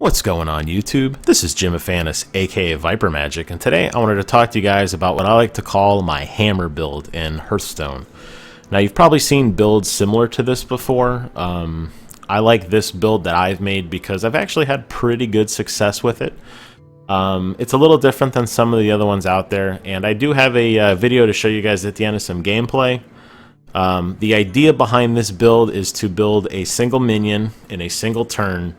What's going on YouTube? This is Jim Afanis, aka vypermajik, and today I wanted to talk to you guys about what I like to call my hammer build in Hearthstone. Now you've probably seen builds similar to this before. I like this build that I've made because I've actually had pretty good success with it. It's a little different than some of the other ones out there, and I do have a video to show you guys at the end of some gameplay. The idea behind this build is to build a single minion in a single turn,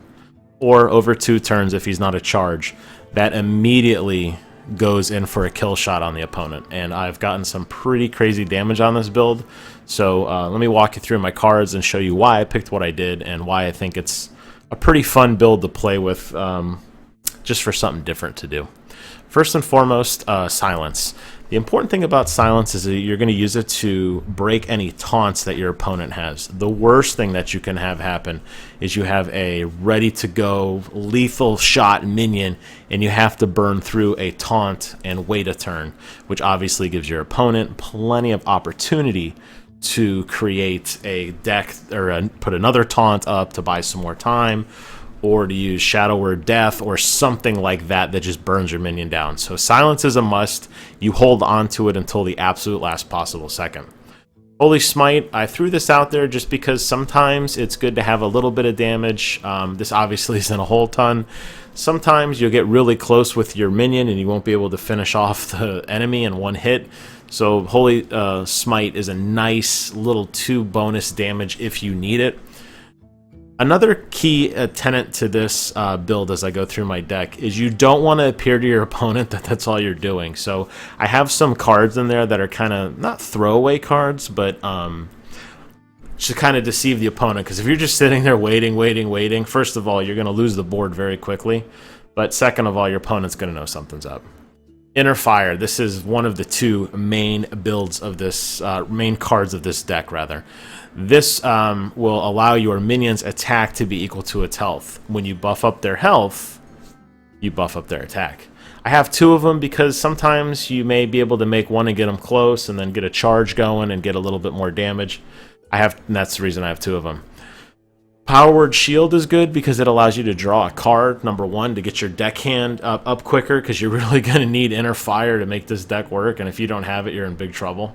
or over 2 turns if he's not a charge, that immediately goes in for a kill shot on the opponent. And I've gotten some pretty crazy damage on this build, so let me walk you through my cards and show you why I picked what I did and why I think it's a pretty fun build to play with, just for something different to do. First and foremost, silence. The important thing about silence is that you're going to use it to break any taunts that your opponent has. The worst thing that you can have happen is you have a ready-to-go lethal shot minion and you have to burn through a taunt and wait a turn, which obviously gives your opponent plenty of opportunity to create a deck or put another taunt up to buy some more time, or to use Shadow Word Death or something like that that just burns your minion down. So silence is a must. You hold on to it until the absolute last possible second. Holy Smite, I threw this out there just because sometimes it's good to have a little bit of damage. This obviously isn't a whole ton. Sometimes you'll get really close with your minion and you won't be able to finish off the enemy in one hit. So Holy Smite is a nice little 2 bonus damage if you need it. Another key tenet to this build as I go through my deck is you don't want to appear to your opponent that that's all you're doing. So I have some cards in there that are kind of not throwaway cards, but to kind of deceive the opponent. Because if you're just sitting there waiting, first of all, you're going to lose the board very quickly. But second of all, your opponent's going to know something's up. Inner Fire. This is one of the 2 main builds of this, main cards of this deck, rather. This will allow your minion's attack to be equal to its health. When you buff up their health, you buff up their attack. I have 2 of them because sometimes you may be able to make one and get them close and then get a charge going and get a little bit more damage. And that's the reason I have 2 of them. Power Word Shield is good because it allows you to draw a card, number 1, to get your deckhand up quicker, because you're really going to need Inner Fire to make this deck work, and if you don't have it, you're in big trouble.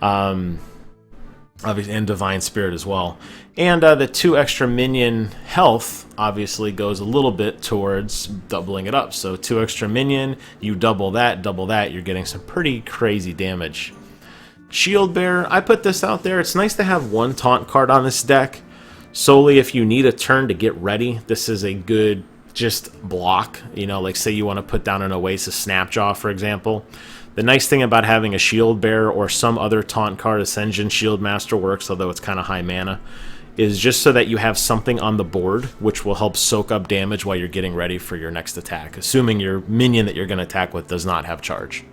Obviously, and Divine Spirit as well. And the 2 extra minion health obviously goes a little bit towards doubling it up. So 2 extra minion, you double that, you're getting some pretty crazy damage. Shield Bearer, I put this out there. It's nice to have 1 taunt card on this deck, solely if you need a turn to get ready. This is a good just block, you know, like say you want to put down an Oasis Snapjaw, for example. The nice thing about having a Shield Bearer or some other taunt card, Ascension Shield Master works, although it's kind of high mana, is just so that you have something on the board which will help soak up damage while you're getting ready for your next attack, assuming your minion that you're going to attack with does not have charge.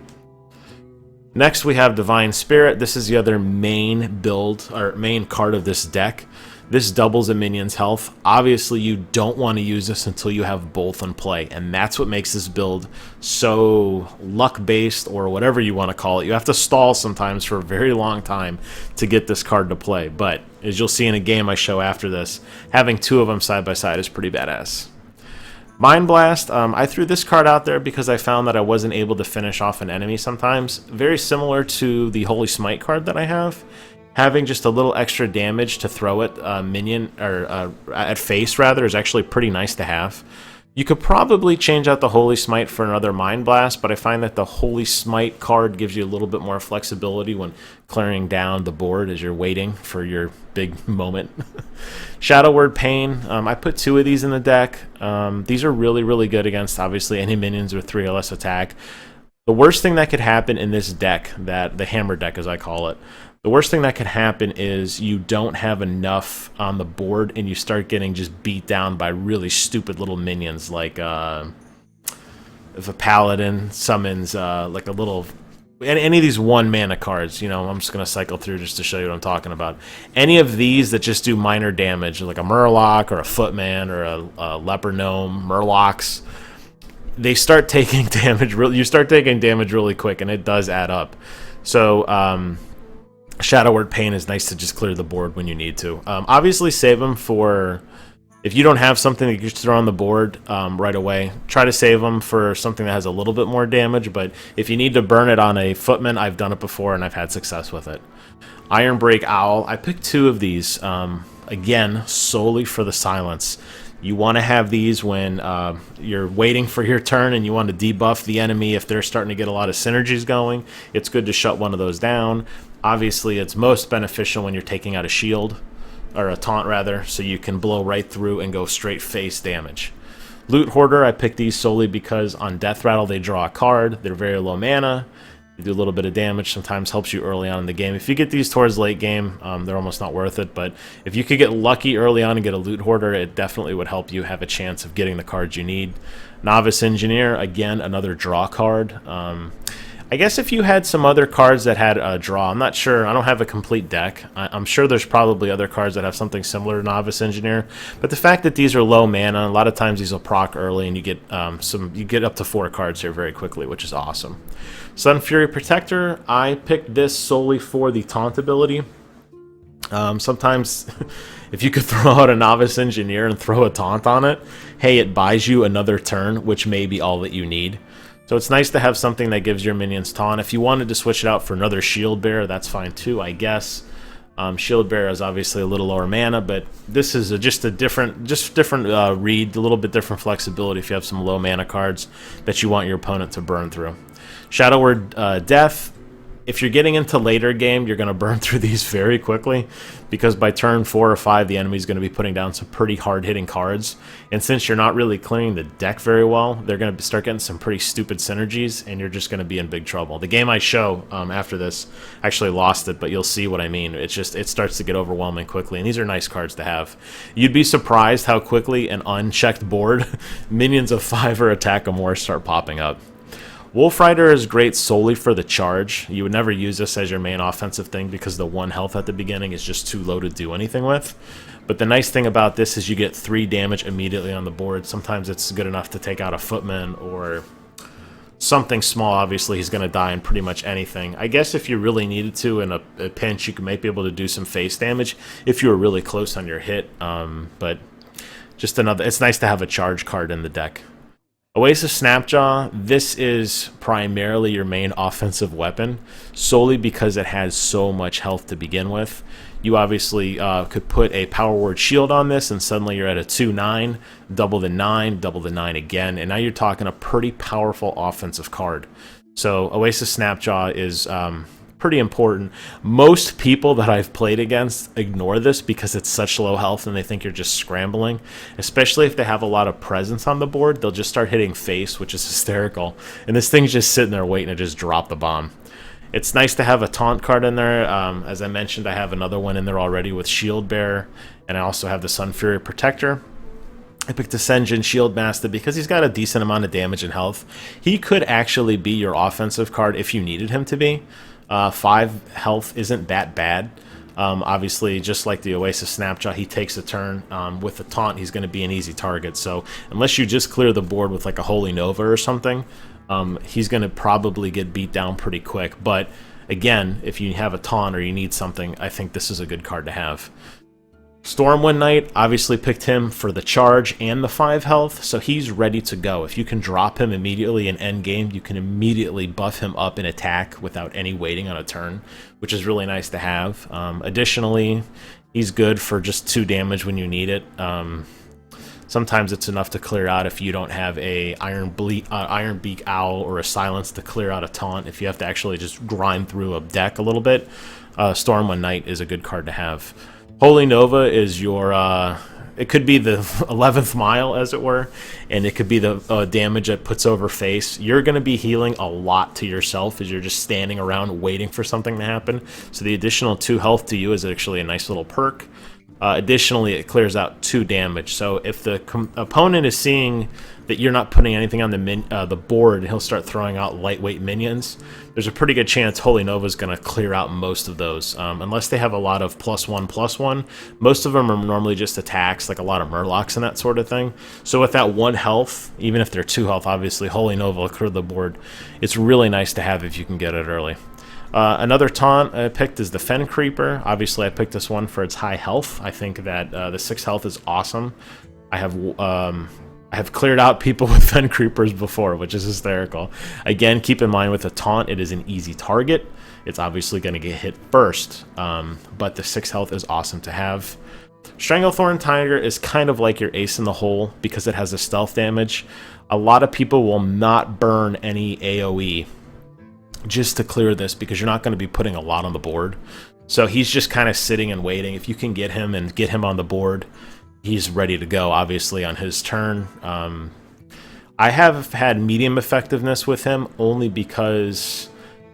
Next we have Divine Spirit. This is the other main build, or main card of this deck. This doubles a minion's health. Obviously, you don't want to use this until you have both in play, and that's what makes this build so luck-based, or whatever you want to call it. You have to stall sometimes for a very long time to get this card to play, but as you'll see in a game I show after this, having 2 of them side by side is pretty badass. Mind Blast, I threw this card out there because I found that I wasn't able to finish off an enemy sometimes. Very similar to the Holy Smite card that I have. Having just a little extra damage to throw at minion, or at face rather, is actually pretty nice to have. You could probably change out the Holy Smite for another Mind Blast, but I find that the Holy Smite card gives you a little bit more flexibility when clearing down the board as you're waiting for your big moment. Shadow Word Pain, I put 2 of these in the deck. These are really good against, obviously, any minions with 3 or less attack. The worst thing that could happen in this deck, the hammer deck as I call it, the worst thing that could happen is you don't have enough on the board and you start getting just beat down by really stupid little minions, like if a paladin summons like a little, any of these 1 mana cards, you know, I'm just going to cycle through just to show you what I'm talking about. Any of these that just do minor damage, like a Murloc or a Footman or a Leper Gnome, Murlocs, they start taking damage. You start taking damage really quick, and it does add up. So Shadow Word Pain is nice to just clear the board when you need to. Obviously, save them for If you don't have something that you just throw on the board right away, try to save them for something that has a little bit more damage. But if you need to burn it on a footman, I've done it before and I've had success with it. Iron Break Owl. I picked 2 of these, again, solely for the silence. You want to have these when you're waiting for your turn and you want to debuff the enemy if they're starting to get a lot of synergies going. It's good to shut one of those down. Obviously, it's most beneficial when you're taking out a shield, or a taunt rather, so you can blow right through and go straight face damage. Loot Hoarder, I picked these solely because on Death Rattle they draw a card. They're very low mana. You do a little bit of damage, sometimes helps you early on in the game. If you get these towards late game, they're almost not worth it, but if you could get lucky early on and get a Loot Hoarder, it definitely would help you have a chance of getting the cards you need. Novice Engineer, again, another draw card. I guess if you had some other cards that had a draw, I'm not sure. I don't have a complete deck. I'm sure there's probably other cards that have something similar to Novice Engineer. But the fact that these are low mana, a lot of times these will proc early, and you get you get up to 4 cards here very quickly, which is awesome. Sun Fury Protector, I picked this solely for the taunt ability. Sometimes if you could throw out a Novice Engineer and throw a taunt on it, hey, it buys you another turn, which may be all that you need. So it's nice to have something that gives your minions taunt. If you wanted to switch it out for another Shield Bearer, that's fine too, I guess. Shield Bearer is obviously a little lower mana, but this is just a different read, a little bit different flexibility if you have some low mana cards that you want your opponent to burn through. Shadow Word Death. If you're getting into later game, you're going to burn through these very quickly, because by turn 4 or 5, the enemy's going to be putting down some pretty hard-hitting cards. And since you're not really clearing the deck very well, they're going to start getting some pretty stupid synergies, and you're just going to be in big trouble. The game I show after this actually lost it, but you'll see what I mean. It starts to get overwhelming quickly, and these are nice cards to have. You'd be surprised how quickly an unchecked board, minions of 5 or attack or more start popping up. Wolf Rider is great solely for the charge. You would never use this as your main offensive thing because the 1 health at the beginning is just too low to do anything with. But the nice thing about this is you get 3 damage immediately on the board. Sometimes it's good enough to take out a footman or something small. Obviously, he's going to die in pretty much anything. I guess if you really needed to in a pinch, you might be able to do some face damage if you were really close on your hit. But just it's nice to have a charge card in the deck. Oasis Snapjaw, this is primarily your main offensive weapon, solely because it has so much health to begin with. You obviously could put a Power Word Shield on this, and suddenly you're at a 2-9, double the 9 again, and now you're talking a pretty powerful offensive card. So Oasis Snapjaw is pretty important. Most people that I've played against ignore this because it's such low health and they think you're just scrambling, especially if they have a lot of presence on the board. They'll just start hitting face, which is hysterical, and this thing's just sitting there waiting to just drop the bomb. It's nice to have a taunt card in there. As I mentioned, I have another one in there already with Shield Bearer, and I also have the Sun Fury Protector. I picked a Senjin Shield Master because he's got a decent amount of damage and health. He could actually be your offensive card if you needed him to be. 5 health isn't that bad. Obviously, just like the Oasis Snapjaw, he takes a turn. With the taunt, he's going to be an easy target. So unless you just clear the board with like a Holy Nova or something, he's going to probably get beat down pretty quick. But again, if you have a taunt or you need something, I think this is a good card to have. Stormwind Knight, obviously picked him for the charge and the 5 health, so he's ready to go. If you can drop him immediately in endgame, you can immediately buff him up in attack without any waiting on a turn, which is really nice to have. Additionally, he's good for just 2 damage when you need it. Sometimes it's enough to clear out if you don't have a Iron Beak Owl or a Silence to clear out a taunt. If you have to actually just grind through a deck a little bit, Stormwind Knight is a good card to have. Holy Nova is your, it could be the 11th mile, as it were, and it could be the damage that puts over face. You're going to be healing a lot to yourself as you're just standing around waiting for something to happen. So the additional 2 health to you is actually a nice little perk. Additionally, it clears out 2 damage. So if the opponent is seeing that you're not putting anything on the board, he'll start throwing out lightweight minions. There's a pretty good chance Holy Nova is going to clear out most of those. Unless they have a lot of +1/+1, most of them are normally just attacks, like a lot of Murlocs and that sort of thing. So with that 1 health, even if they're 2 health, obviously Holy Nova will clear the board. It's really nice to have if you can get it early. Another taunt I picked is the Fen Creeper. Obviously, I picked this one for its high health. I think that the 6 health is awesome. I have cleared out people with Fen Creepers before, which is hysterical. Again, keep in mind with a taunt, it is an easy target. It's obviously going to get hit first, but the 6 health is awesome to have. Stranglethorn Tiger is kind of like your ace in the hole because it has a stealth damage. A lot of people will not burn any AoE just to clear this because you're not going to be putting a lot on the board. So he's just kind of sitting and waiting. If you can get him and get him on the board, he's ready to go, obviously, on his turn. I have had medium effectiveness with him only because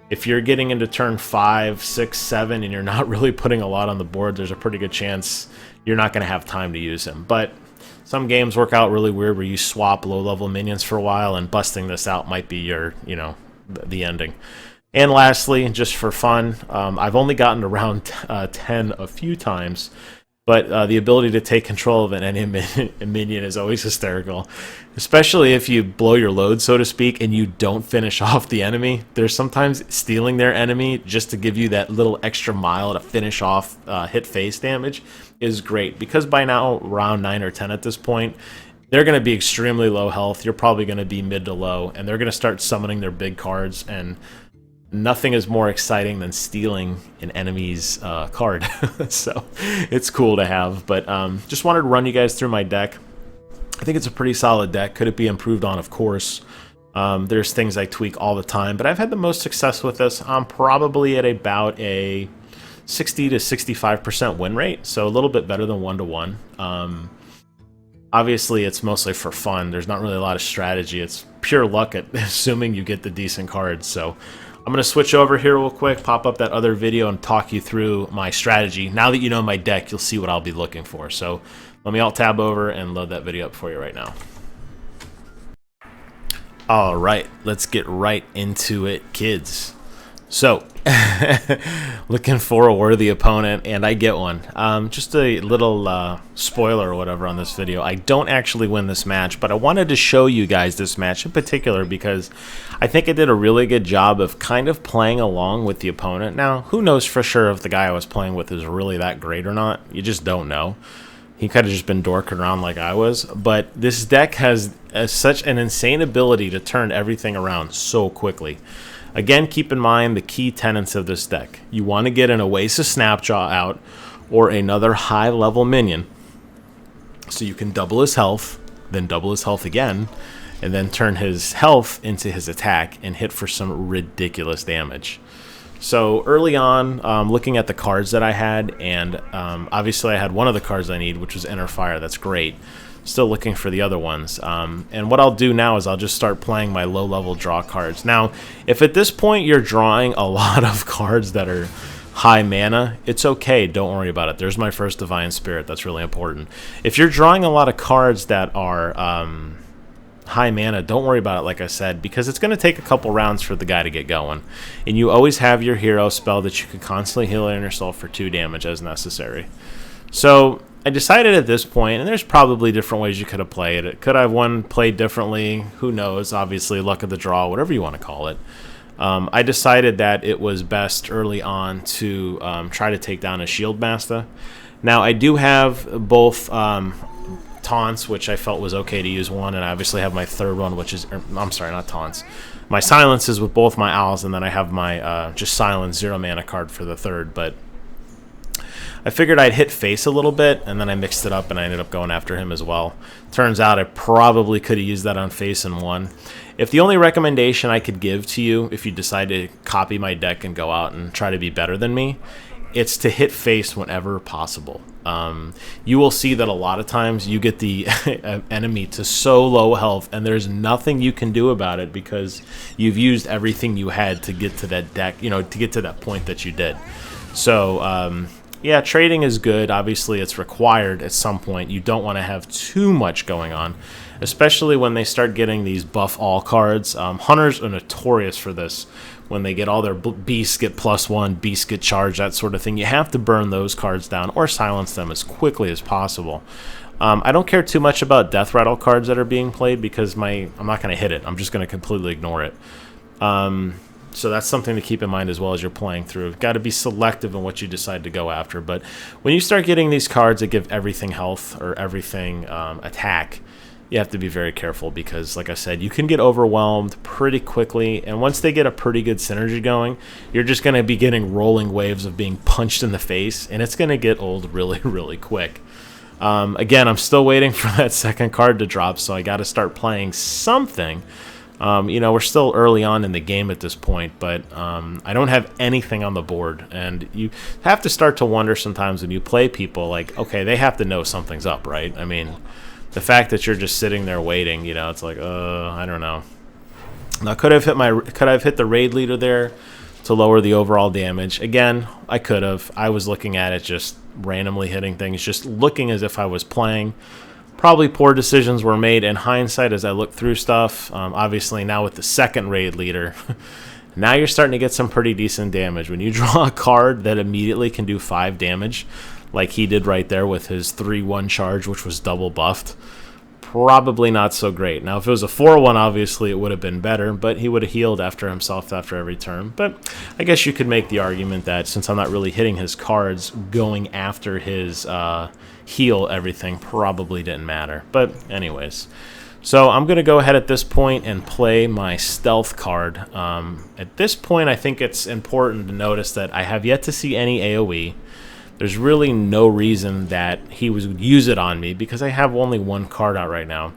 if you're getting into turn 5, 6, 7, and you're not really putting a lot on the board, there's a pretty good chance you're not going to have time to use him. But some games work out really weird where you swap low-level minions for a while, and busting this out might be your, the ending. And lastly, just for fun, I've only gotten around 10 a few times, but the ability to take control of an enemy minion is always hysterical, especially if you blow your load, so to speak, and you don't finish off the enemy. There's sometimes stealing their enemy just to give you that little extra mile to finish off hit face damage is great, because by now, round 9 or 10 at this point, they're going to be extremely low health. You're probably going to be mid to low, and they're going to start summoning their big cards, and nothing is more exciting than stealing an enemy's card. So it's cool to have. But just wanted to run you guys through my deck. I think it's a pretty solid deck. Could it be improved on? Of course. There's things I tweak all the time, but I've had the most success with this. I'm probably at about a 60 to 65% win rate, so a little bit better than 1-to-1. Obviously, it's mostly for fun. There's not really a lot of strategy. It's pure luck at assuming you get the decent cards. So I'm going to switch over here real quick, pop up that other video, and talk you through my strategy. Now that you know my deck, you'll see what I'll be looking for. So let me alt-tab over and load that video up for you right now. All right, let's get right into it, kids. So, looking for a worthy opponent, and I get one. Just a little spoiler or whatever on this video. I don't actually win this match, but I wanted to show you guys this match in particular because I think I did a really good job of kind of playing along with the opponent. Now, who knows for sure if the guy I was playing with is really that great or not? You just don't know. He could have just been dorking around like I was, but this deck has such an insane ability to turn everything around so quickly. Again, keep in mind the key tenets of this deck. You want to get an Oasis Snapjaw out or another high-level minion so you can double his health, then double his health again, and then turn his health into his attack and hit for some ridiculous damage. So early on, looking at the cards that I had, and obviously I had one of the cards I need, which was Inner Fire. That's great. Still looking for the other ones. And what I'll do now is I'll just start playing my low-level draw cards. Now, if at this point you're drawing a lot of cards that are high mana, it's okay. Don't worry about it. There's my first Divine Spirit. That's really important. If you're drawing a lot of cards that are high mana, don't worry about it, like I said, because it's going to take a couple rounds for the guy to get going. And you always have your hero spell that you can constantly heal in yourself for 2 damage as necessary. So I decided at this point, and there's probably different ways you could have played it. Could I have played differently? Who knows? Obviously, luck of the draw, whatever you want to call it. I decided that it was best early on to try to take down a Shield Master. Now, I do have both taunts, which I felt was okay to use one, and I obviously have my third one, which is, I'm sorry, not taunts. My silences with both my owls, and then I have my just silence 0 mana card for the third, but I figured I'd hit face a little bit, and then I mixed it up, and I ended up going after him as well. Turns out I probably could have used that on face and won. If the only recommendation I could give to you, if you decide to copy my deck and go out and try to be better than me, it's to hit face whenever possible. You will see that a lot of times you get the enemy to so low health, and there's nothing you can do about it because you've used everything you had to get to that deck, to get to that point that you did. So, yeah, trading is good. Obviously, it's required at some point. You don't want to have too much going on, especially when they start getting these buff all cards. Hunters are notorious for this. When they get all their beasts get +1, beasts get charged, that sort of thing. You have to burn those cards down or silence them as quickly as possible. I don't care too much about death rattle cards that are being played because I'm not going to hit it. I'm just going to completely ignore it. So that's something to keep in mind as well as you're playing through. Got to be selective in what you decide to go after. But when you start getting these cards that give everything health or everything attack, you have to be very careful because, like I said, you can get overwhelmed pretty quickly. And once they get a pretty good synergy going, you're just going to be getting rolling waves of being punched in the face. And it's going to get old really, really quick. Again, I'm still waiting for that second card to drop, so I got to start playing something. We're still early on in the game at this point, but I don't have anything on the board. And you have to start to wonder sometimes when you play people, like, okay, they have to know something's up, right? I mean, the fact that you're just sitting there waiting, it's like, I don't know. Now, could I have hit the raid leader there to lower the overall damage? Again, I could have. I was looking at it just randomly hitting things, just looking as if I was playing. Probably poor decisions were made in hindsight as I looked through stuff. Obviously, now with the second raid leader, now you're starting to get some pretty decent damage. When you draw a card that immediately can do 5 damage, like he did right there with his 3-1 charge, which was double buffed, probably not so great. Now, if it was a 4-1, obviously it would have been better, but he would have healed after himself after every turn. But I guess you could make the argument that since I'm not really hitting his cards, going after his heal everything probably didn't matter. But anyways, so I'm going to go ahead at this point and play my stealth card. At this point, I think it's important to notice that I have yet to see any AoE. There's really no reason that he would use it on me because I have only one card out right now.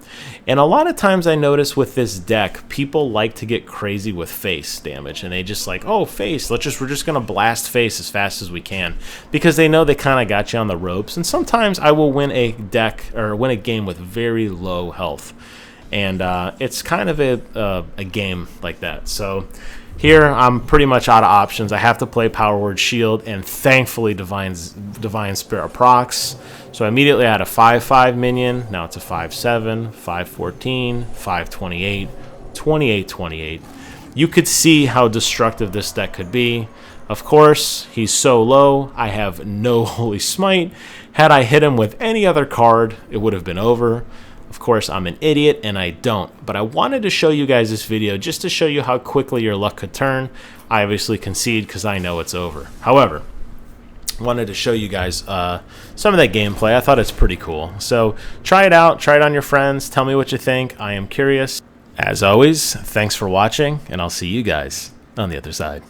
And a lot of times I notice with this deck, people like to get crazy with face damage. And they just like, oh, face, we're just going to blast face as fast as we can. Because they know they kind of got you on the ropes. And sometimes I will win a game with very low health. And it's kind of a game like that. So here, I'm pretty much out of options. I have to play Power Word Shield, and thankfully Divine Spirit procs. So I immediately had a 5/5 minion. Now it's a 5/7, 5/14, 5/28, 28/28. You could see how destructive this deck could be. Of course, he's so low, I have no Holy Smite. Had I hit him with any other card, it would have been over. Of course, I'm an idiot and I don't, but I wanted to show you guys this video just to show you how quickly your luck could turn. I obviously concede because I know it's over. However, I wanted to show you guys some of that gameplay. I thought it's pretty cool. So try it out, try it on your friends, tell me what you think. I am curious. As always, thanks for watching, and I'll see you guys on the other side.